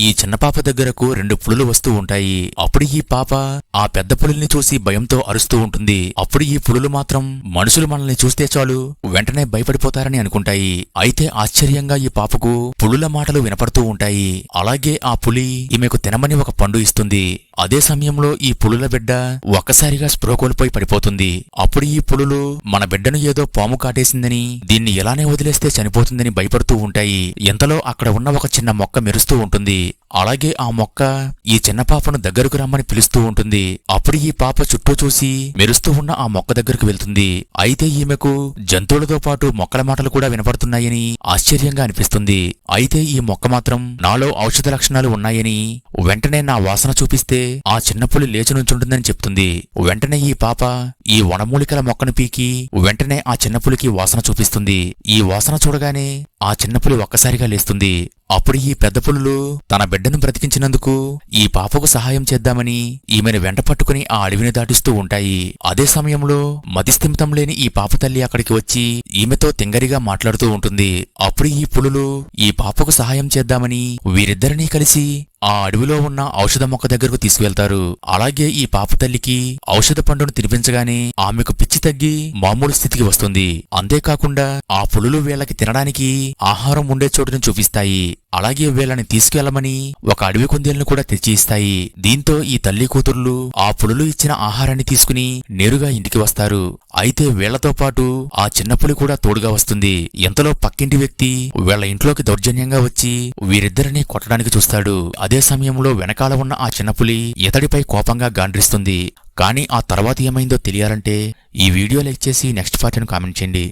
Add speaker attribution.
Speaker 1: ఈ చిన్న పాప దగ్గరకు 2 పులులు వస్తూ ఉంటాయి. అప్పుడు ఈ పాప ఆ పెద్ద పులుల్ని చూసి భయంతో అరుస్తూ ఉంటుంది. అప్పుడు ఈ పులులు మాత్రం మనుషులు మనల్ని చూస్తే చాలు వెంటనే భయపడిపోతారని అనుకుంటాయి. అయితే ఆశ్చర్యంగా ఈ పాపకు పులుల మాటలు వినపడుతూ ఉంటాయి. అలాగే ఆ పులి ఈమెకు తినమని ఒక పండు ఇస్తుంది. అదే సమయంలో ఈ పులుల బిడ్డ ఒక్కసారిగా స్పృహ కోల్పోయి పడిపోతుంది. అప్పుడు ఈ పులులు మన బిడ్డను ఏదో పాము కాటేసిందని, దీన్ని ఎలానే వదిలేస్తే చనిపోతుందని భయపడుతూ ఉంటాయి. ఇంతలో అక్కడ ఉన్న ఒక చిన్న మొక్క మెరుస్తూ ఉంటుంది. అలాగే ఆ మొక్క ఈ చిన్న పాపను దగ్గరకు రమ్మని పిలుస్తూ ఉంటుంది. అప్పుడు ఈ పాప చుట్టూ చూసి మెరుస్తూ ఉన్న ఆ మొక్క దగ్గరకు వెళ్తుంది. అయితే ఈమెకు జంతువులతో పాటు మొక్కల మాటలు కూడా వినపడుతున్నాయని ఆశ్చర్యంగా అనిపిస్తుంది. అయితే ఈ మొక్క మాత్రం నాలో ఔషధ లక్షణాలు ఉన్నాయని, వెంటనే నా వాసన చూపిస్తే ఆ చిన్నపులి లేచి నుంచుంటుందని చెప్తుంది. వెంటనే ఈ పాప ఈ వనమూలికల మొక్కను పీకి వెంటనే ఆ చిన్నపులికి వాసన చూపిస్తుంది. ఈ వాసన చూడగానే ఆ చిన్నపులి ఒక్కసారిగా లేస్తుంది. అప్పుడు ఈ పెద్ద పులులు తన బిడ్డను బ్రతికించినందుకు ఈ పాపకు సహాయం చేద్దామని ఈమెను వెంట పట్టుకుని ఆ అడవిని దాటిస్తూ ఉంటాయి. అదే సమయంలో మతిస్థిమితం లేని ఈ పాప తల్లి అక్కడికి వచ్చి ఈమెతో తింగరిగా మాట్లాడుతూ ఉంటుంది. అప్పుడు ఈ పులులు ఈ పాపకు సహాయం చేద్దామని వీరిద్దరినీ కలిసి ఆ అడవిలో ఉన్న ఔషధ మొక్క దగ్గరకు తీసుకువెళ్తారు. అలాగే ఈ పాప తల్లికి ఔషధ పండును తినిపించగానే ఆమెకు పిచ్చి తగ్గి మామూలు స్థితికి వస్తుంది. అంతేకాకుండా ఆ పులులు వీళ్ళకి తినడానికి ఆహారం ఉండే చోటును చూపిస్తాయి. అలాగే వీళ్ళని తీసుకెళ్లమని ఒక అడవి కుందేలను కూడా తెచ్చి ఇస్తాయి. దీంతో ఈ తల్లి కూతుర్లు ఆ పులులు ఇచ్చిన ఆహారాన్ని తీసుకుని నేరుగా ఇంటికి వస్తారు. అయితే వీళ్లతో పాటు ఆ చిన్న పులి కూడా తోడుగా వస్తుంది. ఎంతలో పక్కింటి వ్యక్తి వీళ్ల ఇంట్లోకి దౌర్జన్యంగా వచ్చి వీరిద్దరినీ కొట్టడానికి చూస్తాడు. అదే సమయంలో వెనకాల ఉన్న ఆ చిన్నపులి ఇతడిపై కోపంగా గాండ్రిస్తుంది. కానీ ఆ తర్వాత ఏమైందో తెలియాలంటే ఈ వీడియో లైక్ చేసి నెక్స్ట్ పార్ట్ను కామెంట్ చేయండి.